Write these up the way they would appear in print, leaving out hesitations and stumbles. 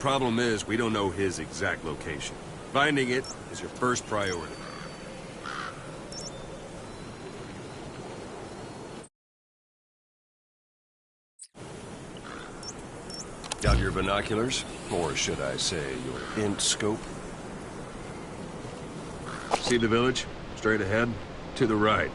Problem is, we don't know his exact location. Finding it is your first priority. Got your binoculars? Or should I say, your int scope? See the village? Straight ahead? To the right.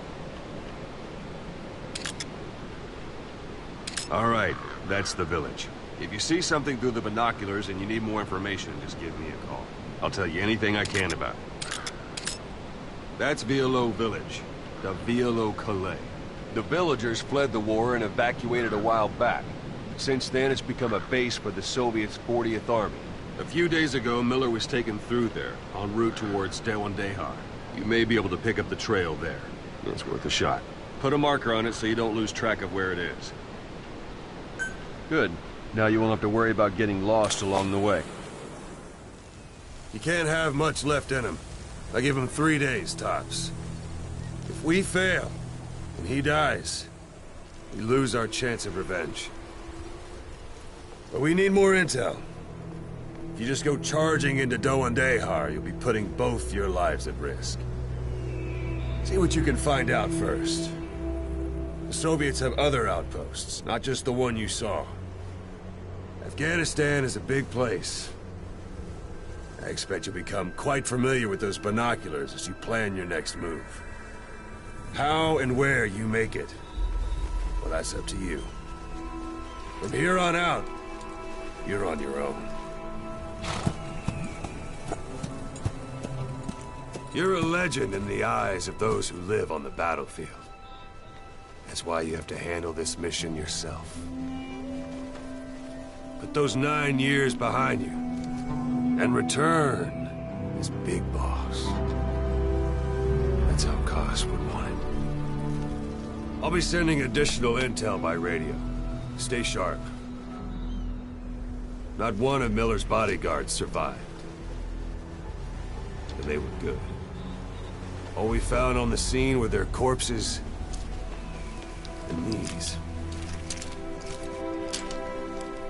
All right, that's the village. If you see something through the binoculars and you need more information, just give me a call. I'll tell you anything I can about it. That's Violo Village, the Violo Calais. The villagers fled the war and evacuated a while back. Since then, it's become a base for the Soviets' 40th Army. A few days ago, Miller was taken through there, en route towards Dewandehar. You may be able to pick up the trail there. It's worth a shot. Put a marker on it so you don't lose track of where it is. Good. Now you won't have to worry about getting lost along the way. He can't have much left in him. I give him 3 days, tops. If we fail, and he dies, we lose our chance of revenge. But we need more intel. If you just go charging into Dewandehar, you'll be putting both your lives at risk. See what you can find out first. The Soviets have other outposts, not just the one you saw. Afghanistan is a big place. I expect you'll become quite familiar with those binoculars as you plan your next move. How and where you make it, well, that's up to you. From here on out, you're on your own. You're a legend in the eyes of those who live on the battlefield. That's why you have to handle this mission yourself. Put those 9 years behind you, and return as Big Boss. That's how Koss would want it. I'll be sending additional intel by radio. Stay sharp. Not one of Miller's bodyguards survived. And they were good. All we found on the scene were their corpses and these.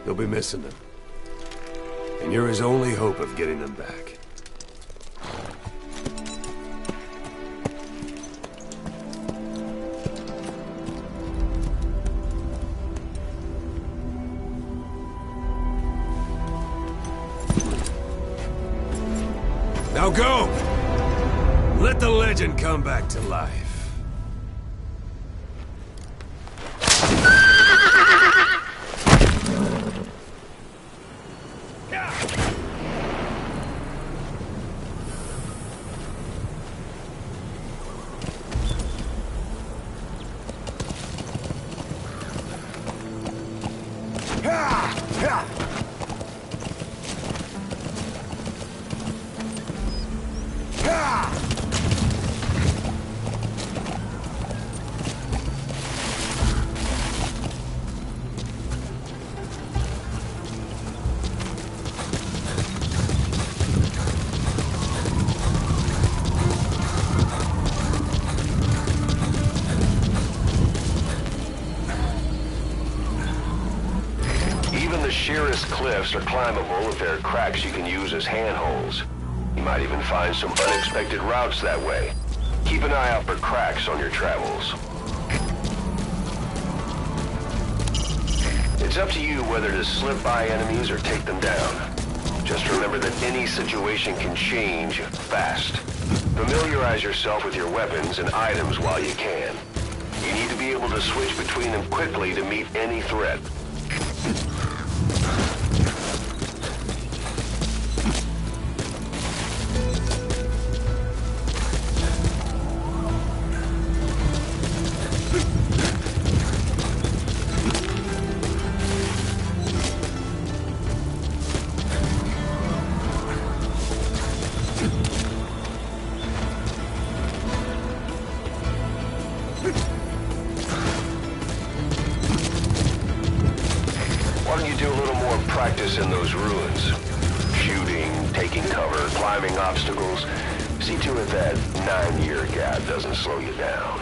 You'll be missing them. And you're his only hope of getting them back. Now go! Let the legend come back to life. Sheerest cliffs are climbable if there are cracks you can use as handholds. You might even find some unexpected routes that way. Keep an eye out for cracks on your travels. It's up to you whether to slip by enemies or take them down. Just remember that any situation can change fast. Familiarize yourself with your weapons and items while you can. You need to be able to switch between them quickly to meet any threat. Practice in those ruins. Shooting, taking cover, climbing obstacles. See to it that 9-year gap doesn't slow you down.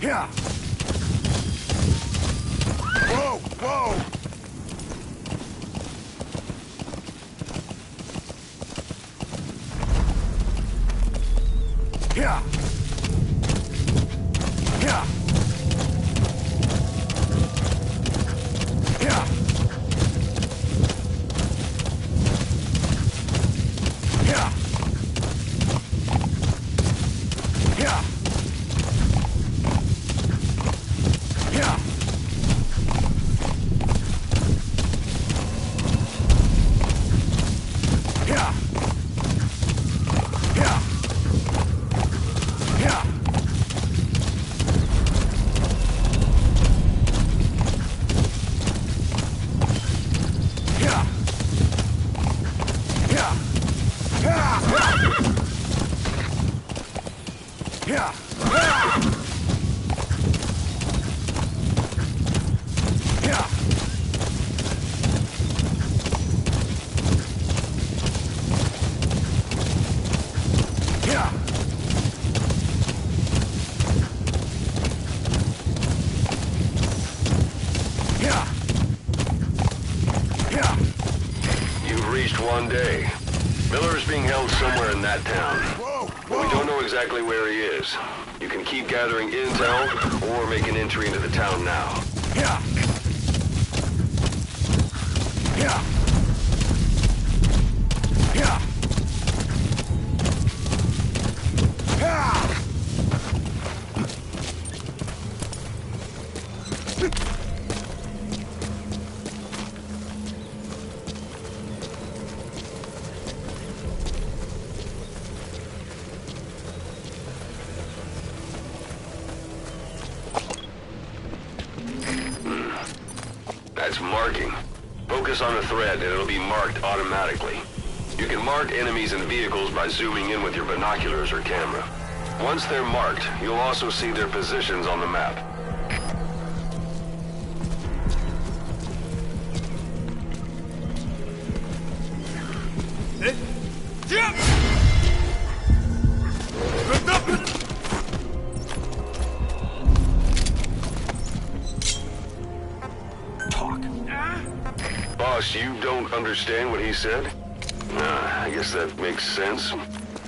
Yeah. Whoa, whoa. Yeah. Yeah. Yeah. Yeah. Yeah. Yeah. Yeah. Yeah. Yeah. Yeah. Yeah. Yeah. Yeah. Yeah. Yeah. Yeah. Yeah. You've reached one day. Miller is being held somewhere in that town. Whoa, But we don't know exactly where he is. You can keep gathering intel or make an entry into the town now. Yeah. Yeah. Yeah. Yeah. That's marking. Focus on a thread and it'll be marked automatically. You can mark enemies and vehicles by zooming in with your binoculars or camera. Once they're marked, you'll also see their positions on the map. Boss, you don't understand what he said? I guess that makes sense.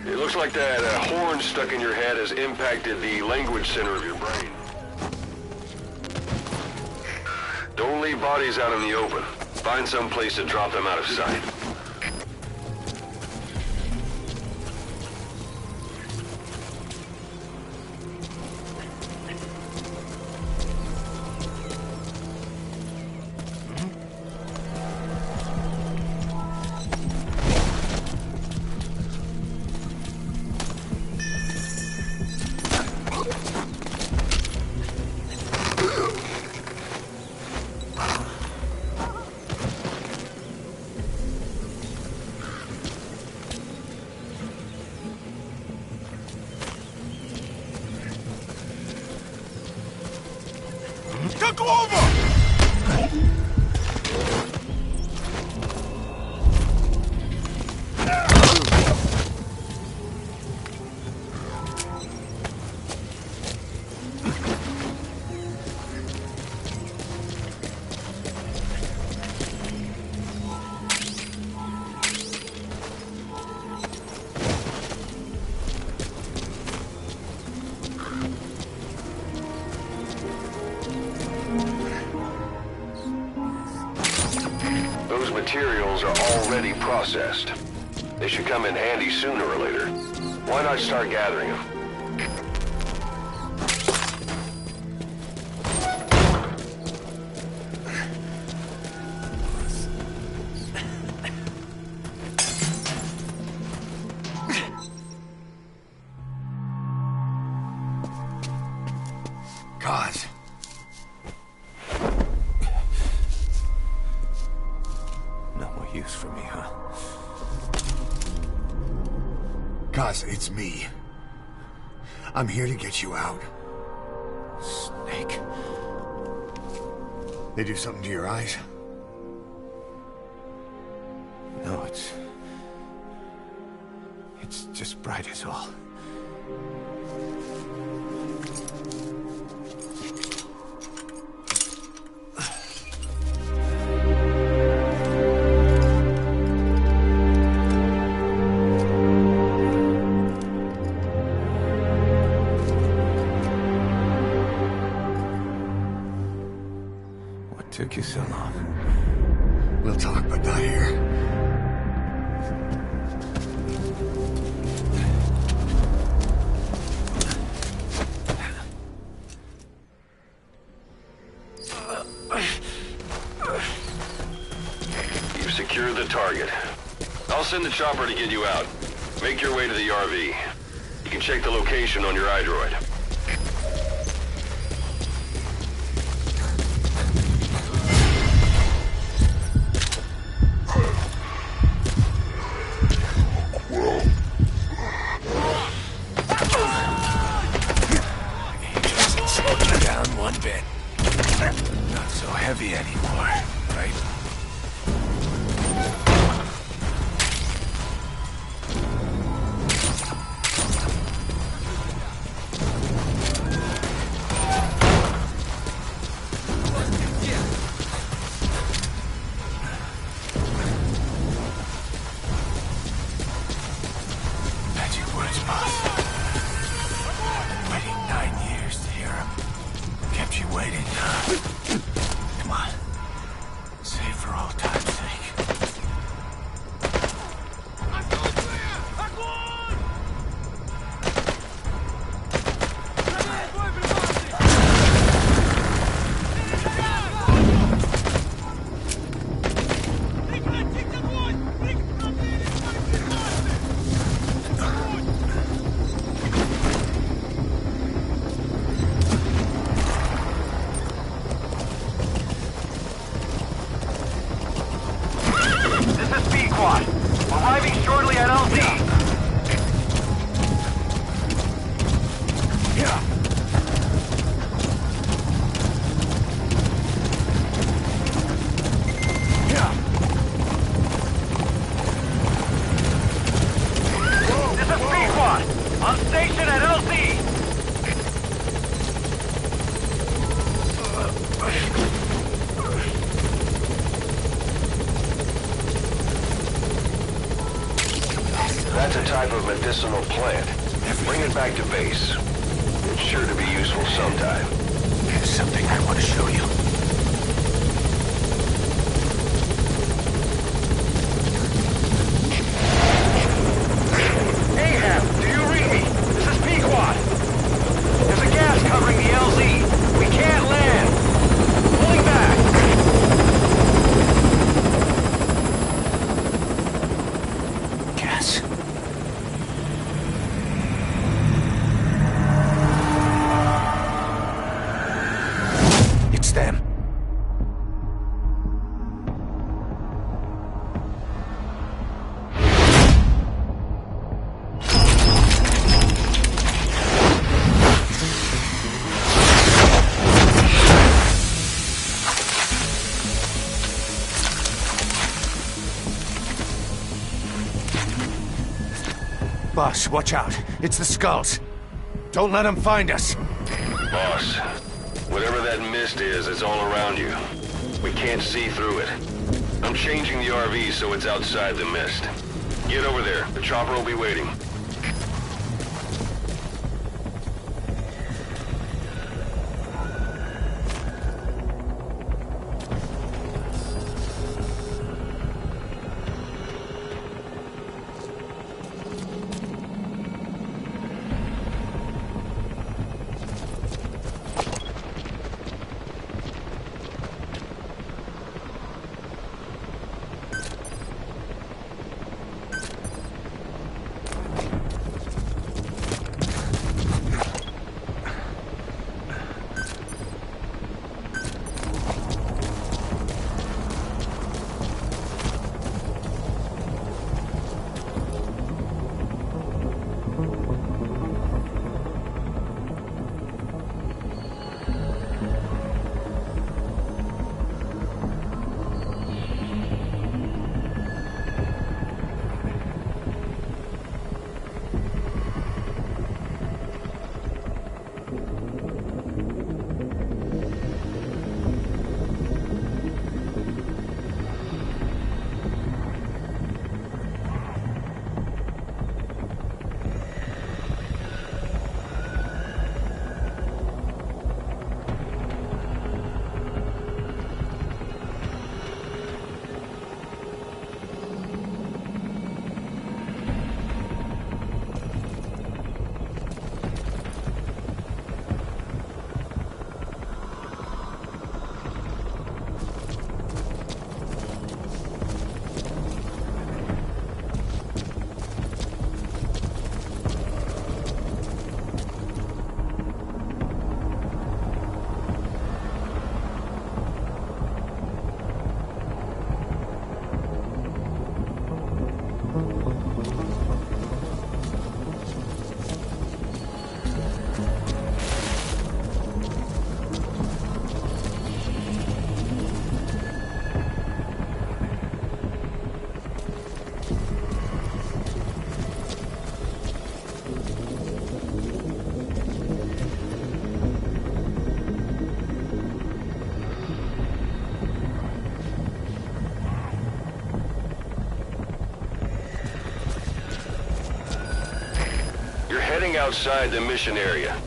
It looks like that horn stuck in your head has impacted the language center of your brain. Don't leave bodies out in the open. Find some place to drop them out of sight. Go over! Those materials are already processed. They should come in handy sooner or later. Why not start gathering them? God. No more use for me, huh? Cause it's me. I'm here to get you out. Snake. They do something to your eyes? No, it's just bright as all. What took you so long? We'll talk, but not here. You've secured the target. I'll send the chopper to get you out. Make your way to the RV. You can check the location on your iDroid. Down one bit. Not so heavy anymore, right? Magic words, boss. Waiting 9 years to hear him. Kept you waiting, huh? Come on. Save for old time's sake. This is B-Quad. Arriving shortly at LZ. This is B-Quad. On station at LZ. That's a type of medicinal plant. Bring it back to base. It's sure to be useful sometime. There's something I want to show you. Ahab, do you read me? This is Pequod. There's a gas covering the LZ. We can't land. Pulling back. Gas. It's them. Boss, watch out. It's the skulls. Don't let them find us. Boss, whatever that mist is, it's all around you. We can't see through it. I'm changing the RV so it's outside the mist. Get over there. The chopper will be waiting. You're heading outside the mission area.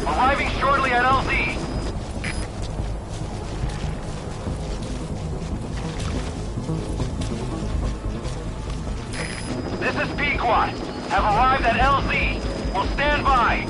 Arriving shortly at LZ. This is Pequod. Have arrived at LZ. Will stand by.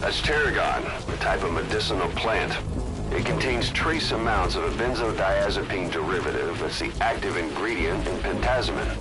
That's tarragon, a type of medicinal plant. It contains trace amounts of a benzodiazepine derivative that's the active ingredient in pentazimine.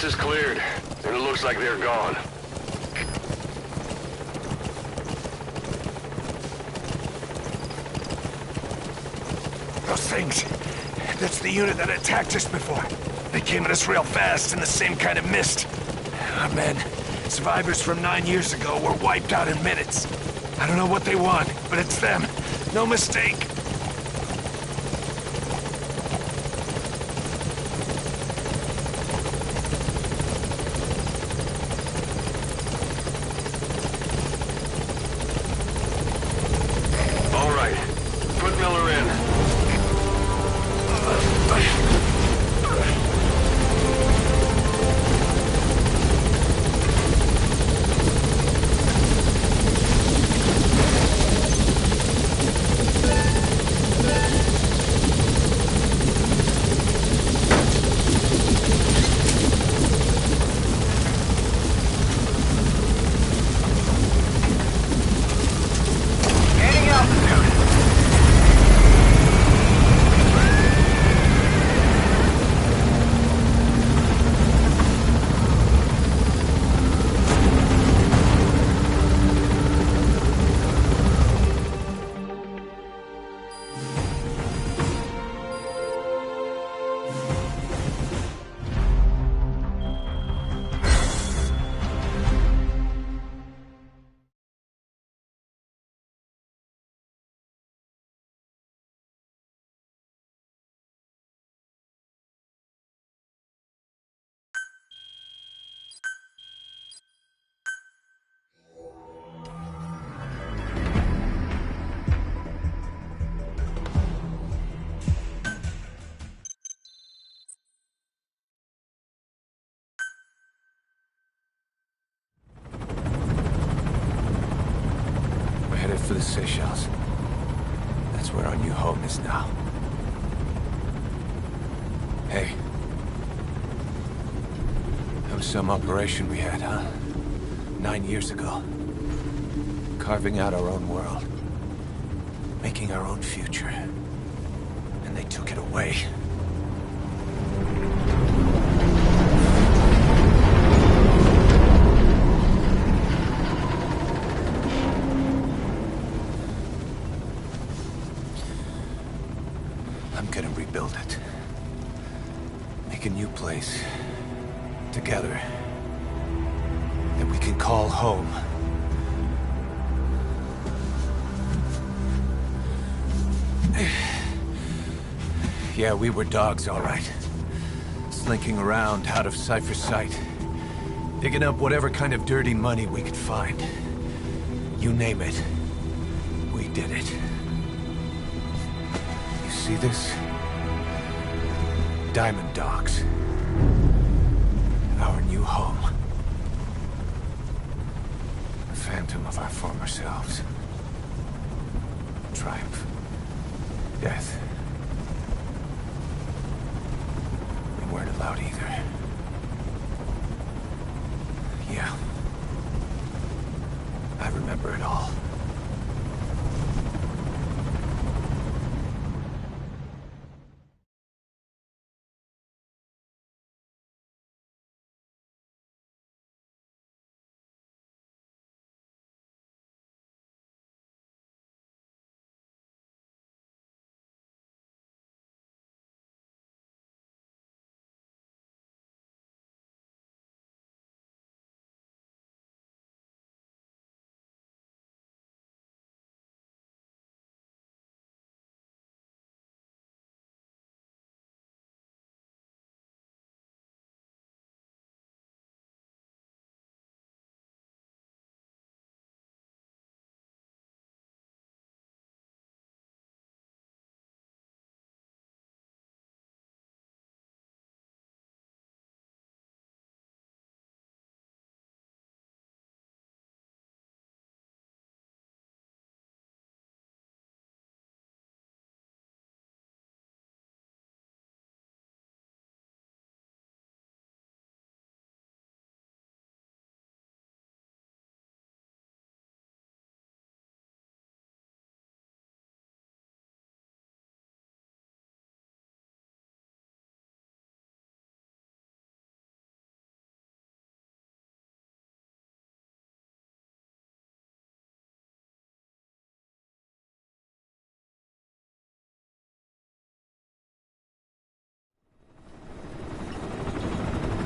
Is cleared, and it looks like they're gone. Those things. That's the unit that attacked us before. They came at us real fast in the same kind of mist. Our men, survivors from 9 years ago, were wiped out in minutes. I don't know what they want, but it's them. No mistake. for the Seychelles. That's where our new home is now. Hey. That was some operation we had, huh? 9 years ago. Carving out our own world. Making our own future. And they took it away. I'm gonna rebuild it. Make a new place. Together. That we can call home. Yeah, we were dogs, all right. Slinking around out of Cypher's sight. Digging up whatever kind of dirty money we could find. You name it. We did it. You see this? Diamond Dogs. Our new home. A phantom of our former selves. Triumph. Death. We weren't allowed either. Yeah. I remember it all.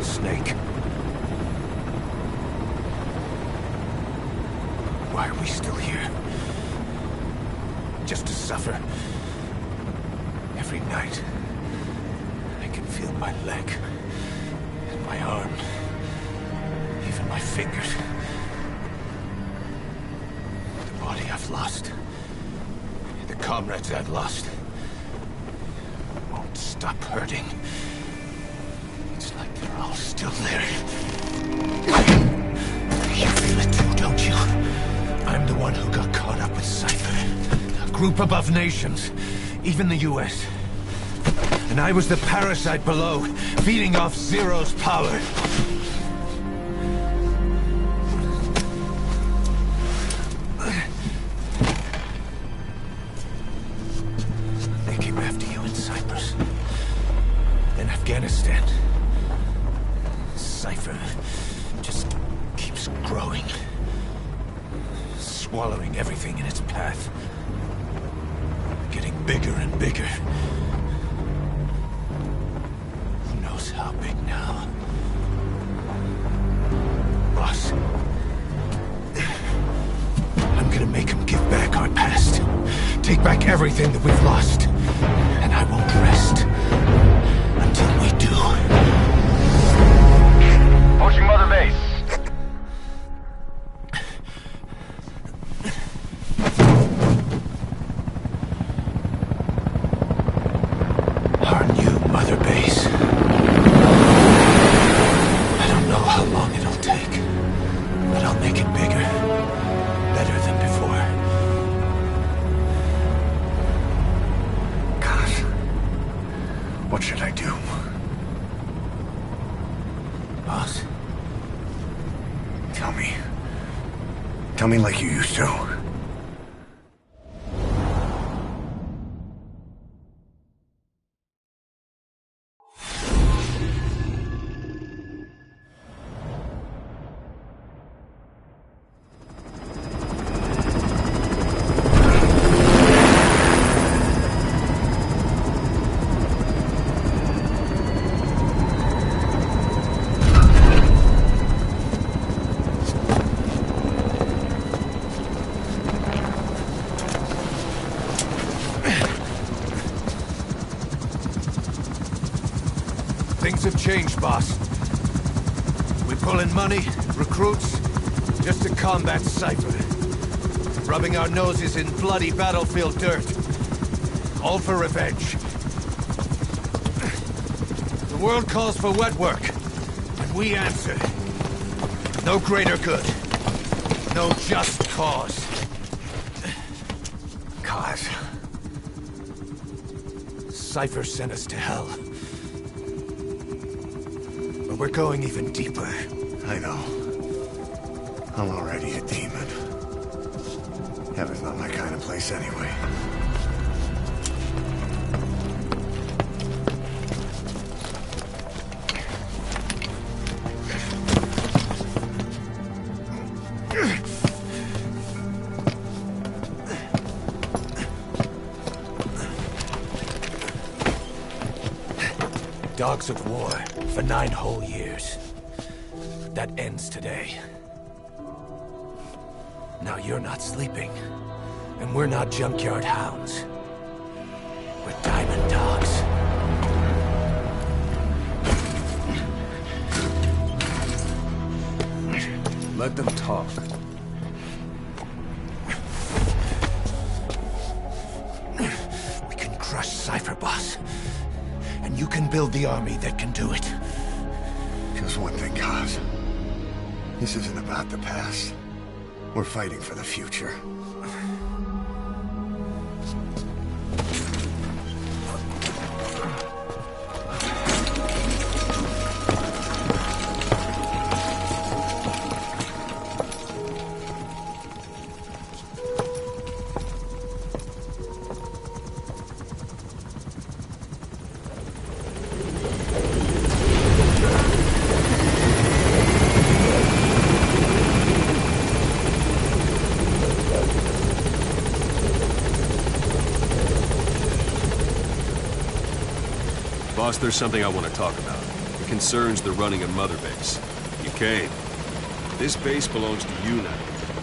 Snake. Why are we still here? Just to suffer. Every night, I can feel my leg, and my arm, even my fingers. The body I've lost, the comrades I've lost, won't stop hurting. It's like they're all still there. You feel it too, don't you? I'm the one who got caught up with Cypher. A group above nations, even the US. And I was the parasite below, feeding off Zero's power. They came after you in Cyprus. In Afghanistan. Cypher just keeps growing. Swallowing everything in its path. Getting bigger and bigger. Who knows how big now? Boss. I'm gonna make him give back our past. Take back everything that we've lost. And I won't rest until we do. Pushing Mother Base. Our new Mother Base. I don't know how long it'll take, but I'll make it bigger. Better than before. you. Boss? Tell me. Tell me like you used to. Things have changed, boss. We pull in money, recruits, just to combat Cypher. Rubbing our noses in bloody battlefield dirt. All for revenge. The world calls for wet work, and we answer. No greater good. No just cause. Cause. Cypher sent us to hell. But we're going even deeper. I know. I'm already a demon. Heaven's not my kind of place anyway. Dogs of war for 9 whole years. That ends today. Now you're not sleeping, and we're not junkyard hounds. We're diamond dogs. Let them talk. We can crush Cypher, boss. And you can build the army that can do it. Just one thing, Kaz. This isn't about the past. We're fighting for the future. Boss, there's something I want to talk about. It concerns the running of Mother Base. You came. This base belongs to you now.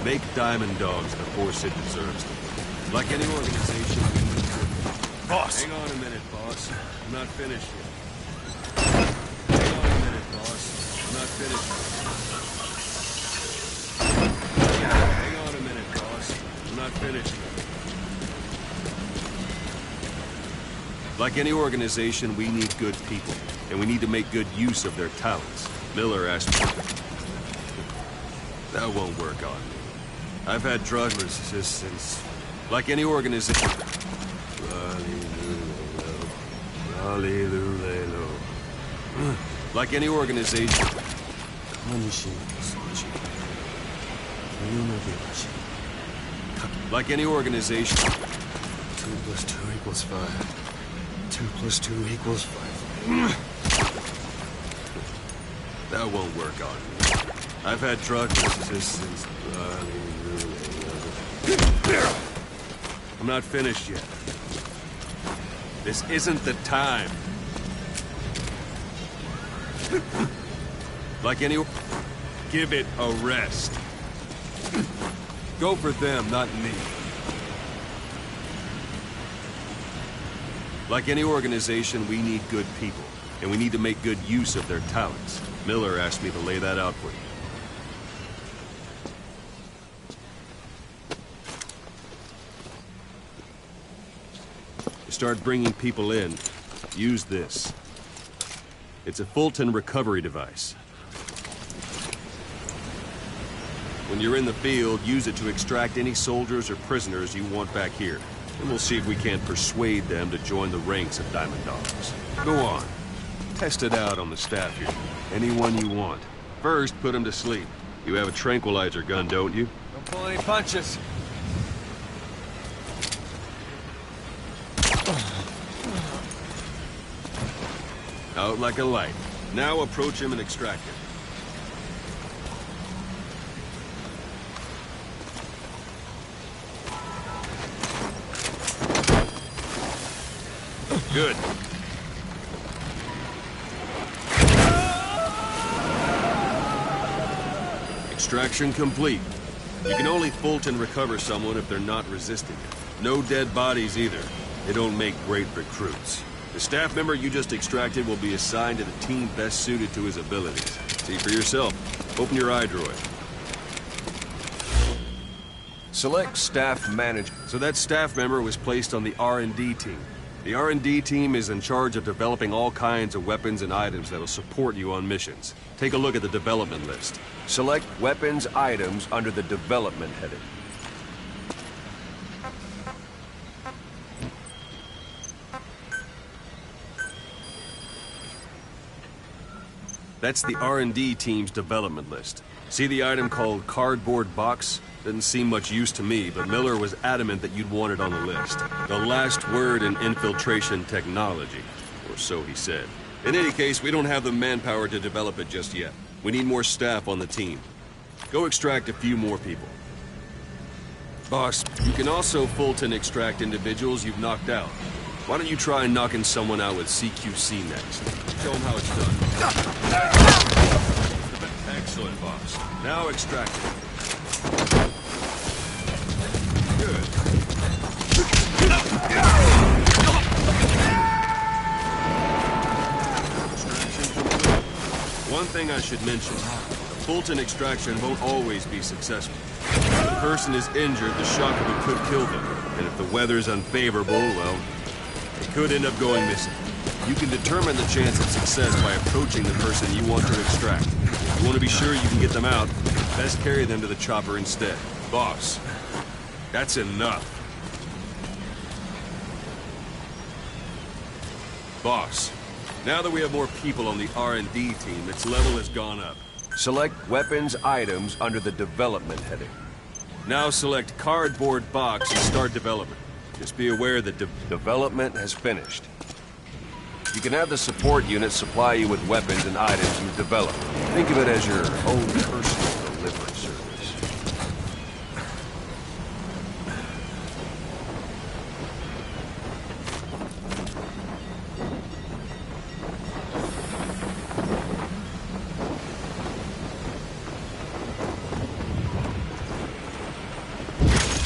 Make Diamond Dogs the force it deserves. Like any organization... Boss! Hang on a minute, boss. I'm not finished yet. Hang on a minute, boss. I'm not finished yet. Hang on a minute, boss. I'm not finished yet. Like any organization, we need good people, and we need to make good use of their talents. Miller asked me... That won't work on me. I've had drug resistance. Like any organization... Like any organization... Like any organization... 2 + 2 = 5. 2 + 2 = 5. That won't work on me. I've had drug resistance. I'm not finished yet. This isn't the time. Like any... Give it a rest. Go for them, not me. Like any organization, we need good people, and we need to make good use of their talents. Miller asked me to lay that out for you. To start bringing people in, use this. It's a Fulton recovery device. When you're in the field, use it to extract any soldiers or prisoners you want back here. And we'll see if we can't persuade them to join the ranks of Diamond Dogs. Go on. Test it out on the staff here. Anyone you want. First, put him to sleep. You have a tranquilizer gun, don't you? Don't pull any punches. Out like a light. Now approach him and extract him. Good. Extraction complete. You can only Fulton recover someone if they're not resisting it. No dead bodies either. They don't make great recruits. The staff member you just extracted will be assigned to the team best suited to his abilities. See for yourself. Open your iDroid. Select staff manager. So that staff member was placed on the R&D team. The R&D team is in charge of developing all kinds of weapons and items that'll support you on missions. Take a look at the development list. Select weapons items under the development heading. That's the R&D team's development list. See the item called cardboard box? Didn't seem much use to me, but Miller was adamant that you'd want it on the list. The last word in infiltration technology, or so he said. In any case, we don't have the manpower to develop it just yet. We need more staff on the team. Go extract a few more people. Boss, you can also Fulton extract individuals you've knocked out. Why don't you try knocking someone out with CQC next? Show them how it's done. Excellent, boss. Now extract it. Good. Extraction complete. One thing I should mention. The Fulton extraction won't always be successful. If the person is injured, the shock of it could kill them. And if the weather's unfavorable, well, they could end up going missing. You can determine the chance of success by approaching the person you want to extract. If you want to be sure you can get them out, best carry them to the chopper instead. Boss, that's enough. Boss, now that we have more people on the R&D team, its level has gone up. Select weapons items under the development heading. Now select cardboard box and start development. Just be aware that Development has finished. You can have the support unit supply you with weapons and items you've developed. Think of it as your own personal delivery service.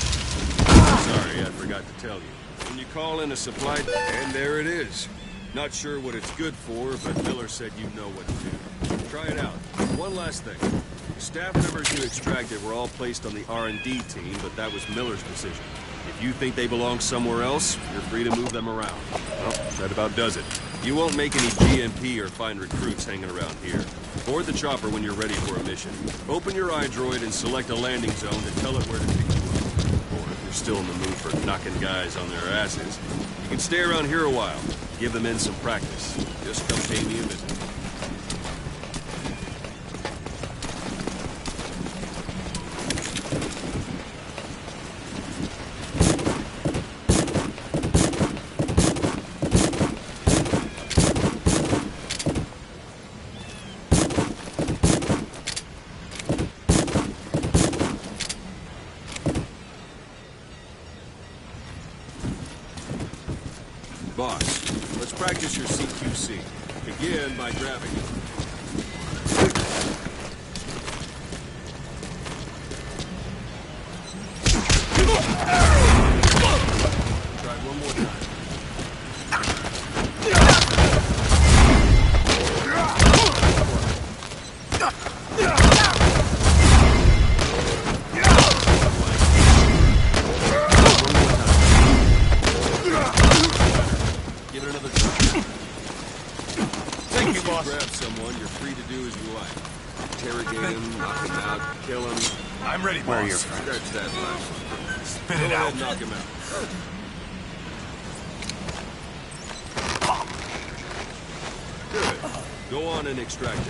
Sorry, I forgot to tell you. When you call in a supply, and there it is. Not sure what it's good for, but Miller said you know what to do. Try it out. One last thing. The staff members you extracted were all placed on the R&D team, but that was Miller's decision. If you think they belong somewhere else, you're free to move them around. Well, that about does it. You won't make any GMP or find recruits hanging around here. Board the chopper when you're ready for a mission. Open your iDroid and select a landing zone to tell it where to pick you up. Or if you're still in the mood for knocking guys on their asses, you can stay around here a while. Give them in some practice. Just come pay me a visit. Boss, let's practice your CQC. Begin by grabbing it. Try one more time. Give it another try. Thank you, boss. Grab someone, you're free to do as you like. Interrogate him, knock him out, kill him. I'm ready, Where are boss. your friends? Scratch that last one. Spit Go it ahead out. and knock him out. Good. Go on and extract it.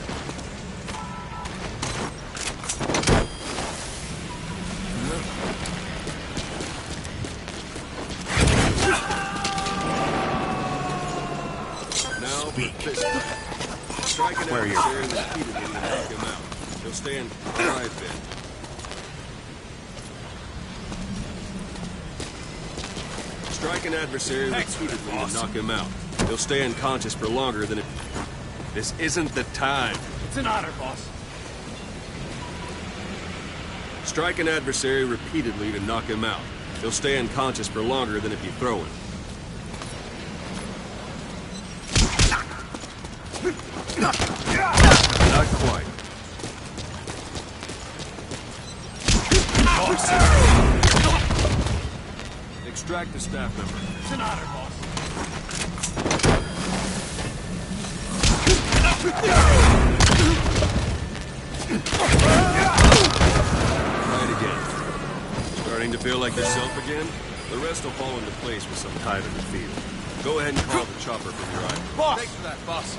Now for fist fight. Strike an adversary repeatedly to knock him out. He'll stand alive then. Strike an adversary repeatedly to knock him out. He'll stay unconscious for longer than it... This isn't the time. It's an honor, boss. Strike an adversary repeatedly to knock him out. He'll stay unconscious for longer than if you throw him. Not quite. Extract the staff member. It's an honor, boss. Try it again. Starting to feel like yourself again? The rest will fall into place with some time in the field. Go ahead and call the chopper from your eye. Boss! Thanks for that, boss.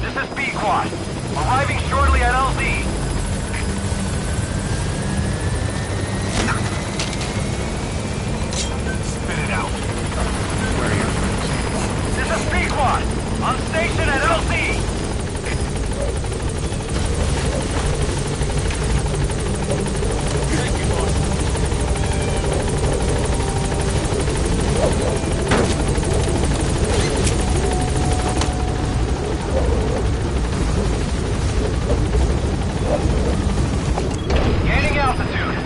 This is B-Quad. Arriving shortly at LZ. Spit it out. Where are you? This is B-Quad. On station at LZ. Thank you, boss. Gaining altitude.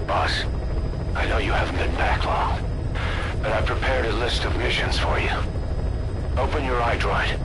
Boss, I know you haven't been back long, but I prepared a list of missions for you. Open your iDroid.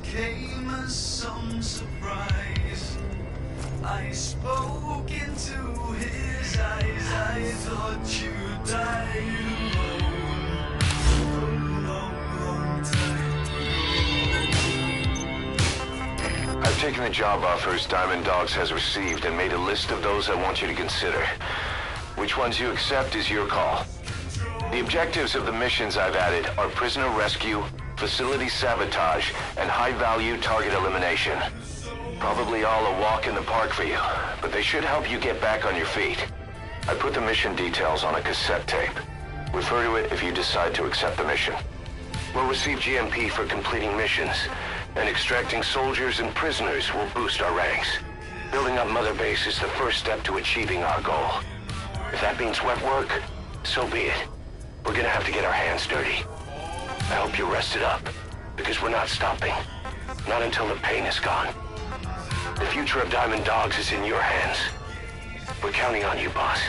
Came as some surprise. I spoke into his eyes. I thought you died alone for a long, long time. taken the job offers Diamond Dogs has received and made a list of those I want you to consider. Which ones you accept is your call. The objectives of the missions I've added are prisoner rescue, facility sabotage, and high-value target elimination. Probably all a walk in the park for you, but they should help you get back on your feet. I put the mission details on a cassette tape. Refer to it if you decide to accept the mission. We'll receive GMP for completing missions, and extracting soldiers and prisoners will boost our ranks. Building up Mother Base is the first step to achieving our goal. If that means wet work, so be it. We're gonna have to get our hands dirty. I hope you're rested up, because we're not stopping. Not until the pain is gone. The future of Diamond Dogs is in your hands. We're counting on you, boss.